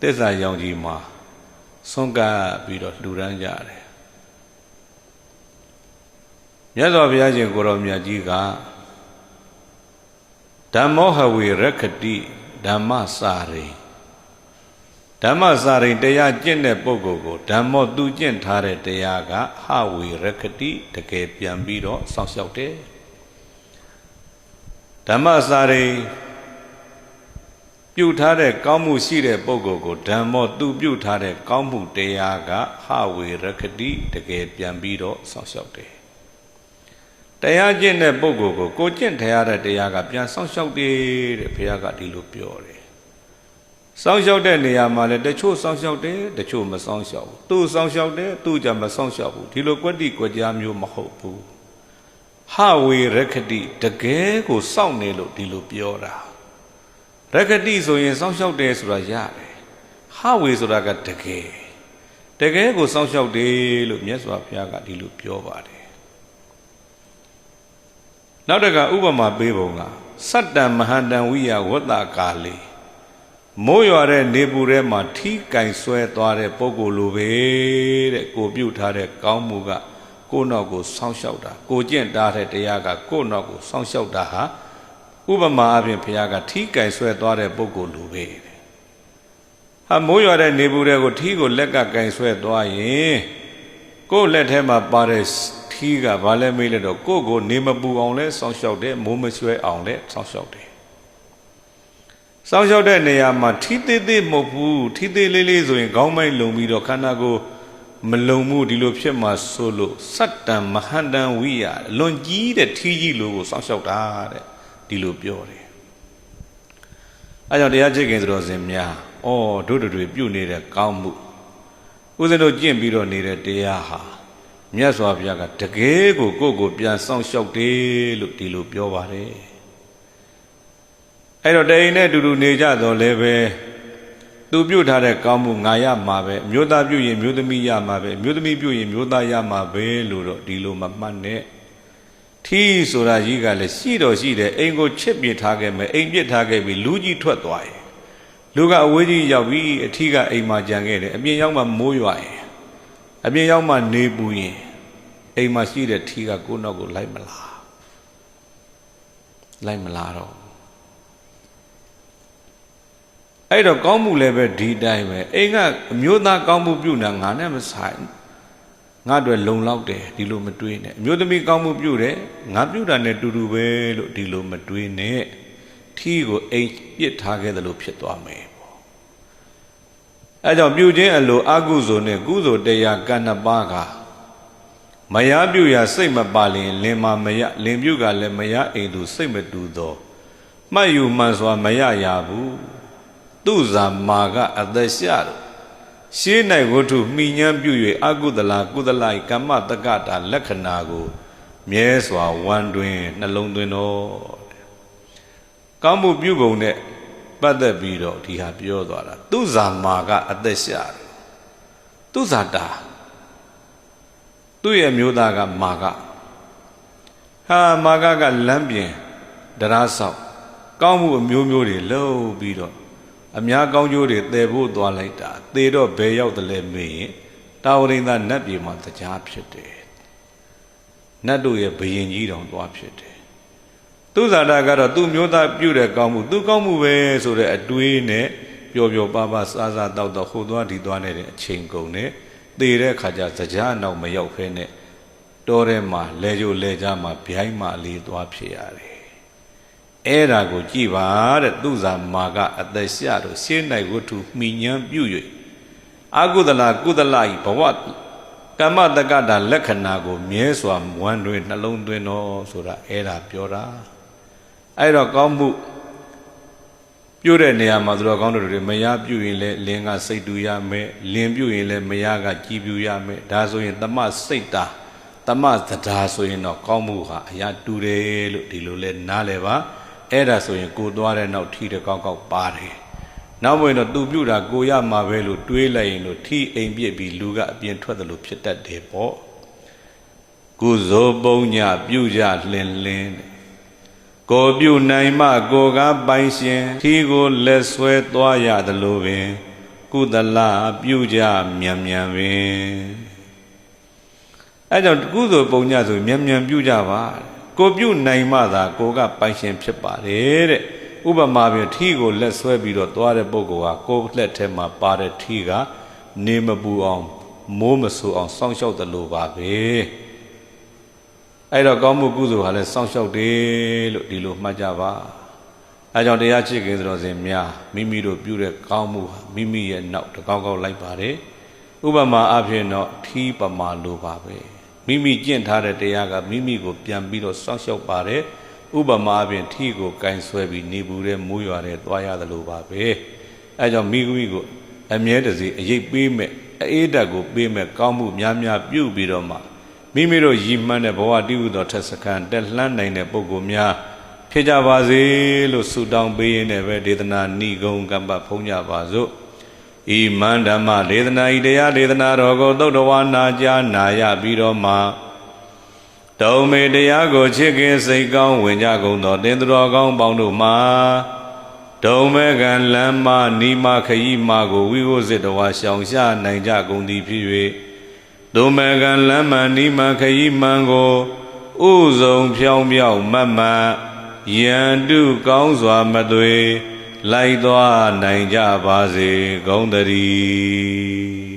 တက်စာရောင်ကြီးမှာဆုံးကပြီးတော့လှူဒန်းကြတယ်မြတ်စွာဘုရားရှင်ကိုရောမြတ်ကြီးကဓမ္မောဟဝေရခတိဓမ္မစာရိဓမ္မစာရိတရားကျင့်တဲ့ပုဂ္ဂိုလ်ကိုဓမ္မောသူကျင့်ထားတဲ့တရားကဟဝေရခတိတကယ်ပြန်ပြီးတော့စောင့်ရှောက်တယ်ဓမ္မစာရိပြုထားတဲ့ကောင်းမှုရှိတဲ့ပုဂ္ဂိုလ်ကိုဓမ္မောသူပြုထားတဲ့ကောင်းမှုတရားကဟဝေရခတိတကယ်ပြန်ပြီးတော့စောင့်ရှောက်တယ်တရားကျင့်တဲ့ပုဂ္ဂိုလ်ကိုကိုကျင့်ထားတဲ့တရားကပြန်စောင့်ရှောက်တယ်တဲ့ဘုရားကဒီလိုပြောတယ်စောင့်ရှောက်တဲ့နေရာမှာလည်းတချို့စောင့်ရှောက်တယ်တချို့မစောင့်ရှောက်ဘူးသူစောင့်ရှောက်တယ်သူကြမစောင့်ရှောက်ဘူးဒီလိုကွက်တိကွက်ကြားမျိုးမဟုတ်ဘူးဟဝေရခတိတကယ်ကိုစောင့်နေလို့ဒီလိုပြောတာရခတိဆိုရင်စောင့်ရှောက်တယ်ဆိုတာရတယ်ဟဝေဆိုတာကတကယ်ကိုစောင့်ရှောက်တယ်လို့မြတ်စွာဘုရားကဒီလိုပြောပါတယ်နောက်တကဥပမာပေးပုံကစတ္တမဟာတံဝိယဝတ္တကာလေမိုးရွာတဲ့နေပူထဲမှာထီးကင်ဆွဲသွားတဲ့ပုဂ္ဂိုလ်လိုပဲတဲ့ကိုပြုတ်ထားတဲ့ကောင်းမှုကကိုယ့်နောက်ကိုစောင့်ရှောက်တာကိုကျင့်ထားတဲ့တရားကကိုယ့်နောက်ကိုစောင့်ရှောက်တာဟာဥပမာအပြင်ဘုရားကထီးကင်ဆွဲသွားတဲ့ပုဂ္ဂိုလ်လိုပဲဟာမိုးရွာတဲ့နေပူထဲကိုထီးကိုလက်ကကင်ဆွဲသွားရင်ကိုယ့်လက်ထဲမှာပါတဲ့ထီးကဘာလဲမေးလဲတော့ကိုယ့်ကိုနေမပူအောင်လဲစောင့်ရှောက်တယ်မိုးမဆွဲအောင်လဲစောင့်ရှောက်တယ်စောင့်ရှောက်တဲ့နေရာမှာထီးသေးသေးမဟုတ်ဘူးထီးသေးလေးလေးဆိုရင်ခေါင်းမိုက်လုံပြီးတော့ခန္ဓာကိုယ်မလုံမှုဒီလိုဖြစ်မှာဆိုလို့စတ္တံမဟာတံဝိယလွန်ကြီးတဲ့ထီးကြီးလိုကိုစောင့်ရှောက်တာတဲ့ဒီလိုပြောတယ်အဲကြောင့်တရားချစ်ခင်ဆိုတော်စင်များတို့တွေပြုနေတဲ့ကောင်းမှုဦးဇင်းတို့ကျင့်ပြီးတော့နေတဲ့တရားဟာမြတ်စွာဘုရားကတကယ်ကိုကိုယ့်ကိုပြန်စောင့်ရှောက်တယ်လို့ဒီလိုပြောပါတယ်အဲ့တော့တိန်နဲ့တူတူနေကြတော့လည်းပဲသူပြုတ်ထားတဲ့ကောင်းမှုငါရမှာပဲမျိုးသားပြုတ်ရင်မျိုးသမီးရမှာပဲမျိုးသမီးပြုတ်ရင်မျိုးသားရမှာပဲလို့တော့ဒီလိုမမှတ်နဲ့ထီးဆိုတာကြီးကလည်းရှိတော့ရှိတယ်အိမ်ကိုချစ်ပြစ်ထားခဲ့မယ်အိမ်ပြစ်ထားခဲ့ပြီးလူကြီးထွက်သွားရင်လူကအဝေးကြီးရောက်ပြီးအထီးကအိမ်မှာကြံခဲ့တယ်အပြင်ရောက်မှမိုးရွာရင်အပြင်ရောက်မှနေပူရင်အိမ်မှာရှိတဲ့ထီးကကိုယ့်နောက်ကိုလိုက်မလားတော့အဲ့တော့ကောင်းမှုလည်းပဲဒီတိုင်းပဲအိမ်ကအမျိုးသားကောင်းမှုပြုတာငါနဲ့မဆိုင်ငါတို့လုံလောက်တယ်ဒီလိုမတွေးနဲ့အမျိုးသမီးကောင်းမှုပြုတယ်ငါပြုတာနဲ့တူတူပဲလို့ဒီလိုမတွေးနဲ့ထီးကိုအိမ်ပြစ်ထားခဲ့တယ်လို့ဖြစ်သွားမယ်ပေါ့အဲကြောင့်ပြုခြင်းအလိုအကုသိုလ်နဲ့ကုသိုလ်တရားကဏ္ဍပါကမယားပြုရာစိတ်မပါလင်လင်မမရလင်ပြုကလည်းမယားအိမ်သူစိတ်မတူသောမှတ်ယူမှန်စွာမရရဘူးသူဇာမာကအသက်ရှာတော့ရှေး၌ဝတ္ထုမှီညမ်းပြု၍အကုသလကုသလကမ္မတက္ကတာလက္ခဏာကိုမြဲစွာဝမ်းတွင်နှလုံးသွင်းတော်ကောင်းမှုပြုပုံနဲ့ပတ်သက်ပြီးတော့ဒီဟာပြောသွားတာသူဇာမာကအသက်ရှာတယ်သူဇာတာသူ့ရဲ့မျိုးသားကမာကမာကကလမ်းပြင်တရားဆောက်ကောင်းမှုအမျိုးမျိုးတွေလုပ်ပြီးတော့အများကောင်းကျိုးတွေတည်ဖို့သွားလိုက်တာသေတော့ဘယ်ရောက်တယ်လဲမေးရင်တာဝရိန္ဒနတ်ပြည်မှာတရားဖြစ်တယ်နတ်တို့ရဲ့ဘယင်ကြီးတောင်သွားဖြစ်တယ်သူဇာတာကတော့သူ့မျိုးသားပြုတဲ့ကောင်းမှုသူကောင်းမှုပဲဆိုတဲ့အတွေးနဲ့ပျော်ပျော်ပါပါစားစားတောက်တော့ဟိုသွားဒီသွားနေတဲ့အချိန်ကုန်နဲ့သေတဲ့အခါကျတရားနောက်မရောက်ဖဲနဲ့တောထဲမှာလဲကြိုလဲကြမှာဗျိုင်းမှလေးသွားဖြစ်ရတယ်အဲ့ဒါကိုကြည်ပါတဲ့သူဇာမာကအသက်ရှာတော့ရှင်းနိုင်ဝတ္ထုမှီညမ်းပြု၍အကုသလကုသလဤဘဝကမ္မတက္ကတာလက္ခဏာကိုမြဲစွာဝမ်းတွင်နှလုံးသွင်းတော်ဆိုတာအဲ့ဒါပြောတာအဲ့တော့ကောင်းမှုပြုတဲ့နေရာမှာသူတော်ကောင်းတို့တွေမယားပြုရင်လည်းလင်ကစိတ်တူရမယ်လင်ပြုရင်လည်းမယားကကြည်ပြူရမယ်ဒါဆိုရင်တမစိတ်တာတမသဒ္ဒါဆိုရင်တော့ကောင်းမှုဟာအရာတူတယ်လို့ဒီလိုလဲနားလဲပါအဲ့ဒါဆိုရင်ကိုသွားတဲ့နောက်ထီးတကောက်ကောက်ပါတယ်နောက်ဝင်တော့သူပြုတာကိုရမှာပဲလို့တွေးလိုက်ရင်လို့ထီးအိမ်ပြစ်ပြီးလူကအပြင်ထွက်တယ်လို့ဖြစ်တတ်တယ်ပေါ့ကုသိုလ်ပုံညပြုကြလင်းလင်းကိုပြုနိုင်မှကိုကပိုင်ရှင်ထီးကိုလက်ဆွဲသွားရတယ်လို့ပင် ကုသလပြုကြမြန်မြန်ပင်အဲကြောင့်ကုသိုလ်ပုံညဆိုမြန်မြန်ပြုကြပါကိုပြုနိုင်မှသာကိုကပိုင်ရှင်ဖြစ်ပါတယ်တဲ့ဥပမာပြင်ထီကိုလက်ဆွဲပြီးတော့သွားတဲ့ပုဂ္ဂိုလ်ဟာကိုယ်လက်ထဲမှာပါတဲ့ထီကနေမပူအောင်မိုးမဆူအောင်စောင့်ရှောက်တယ်လို့ပါပဲအဲ့တော့ကောင်းမှုကုသိုလ်ဟာလည်းစောင့်ရှောက်တယ်လို့ဒီလိုမှတ်ကြပါအဲကြောင့်တရားချစ်ခင်ဆိုတော်စဉ်များမိမိတို့ပြုတဲ့ကောင်းမှုဟာမိမိရဲ့နောက်တကောက်ကောက်လိုက်ပါတယ်ဥပမာအဖြစ်တော့ထီပမာလိုပါပဲမိမိကျင့်ထားတဲ့တရားကမိမိကိုပြန်ပြီးတော့စောင့်ရှောက်ပါတယ်ဥပမာအပြင်ထီကိုကင်ဆွဲပြီးနေပူတဲ့မိုးရွာတဲ့သွားရတယ်လို့ပါပဲအဲကြောင့်မိမိကိုအမြဲတစေအရေးပေးမဲ့အေးဓာတ်ကိုပေးမဲ့ကောင်းမှုများများပြုပြီးတော့မှမိမိတို့ရည်မှန်းတဲ့ဘဝတည်ဟူသောထက်စခန်းတက်လှမ်းနိုင်တဲ့ပုဂ္ဂိုလ်များဖြစ်ကြပါစေလို့ဆုတောင်းပေးရင်းနဲ့ပဲဒေသနာဏိဂုံကမ္ဘာဖုံးကြပါစို့ဤမန္ဓမ္မဒေသနာဤတရားဒေသနာတော်ကိုသုတ်တော်ဝါနာကြားနာရပြီးတော့မှတုံမေတရားကိုချစ်ခင်စိတ်ကောင်းဝင်ကြကုန်သောတင်သူတော်ကောင်းပေါင်းတို့မှာဒုံမေကံလမ်းမနီမခရီးမကိုဝိဝုစစ်တော်ဝါရှောင်ရှားနိုင်ကြကုန်သည်ဖြစ်၍ဒုံမေကံလမ်းမနီမခရီးမှန်ကိုဥဆုံးဖြောင်းပြောင်းမတ်မတ်ယန္တုကောင်းစွာမသွေလိုက်သွားနိုင်ကြပါစေကုန်သတည်း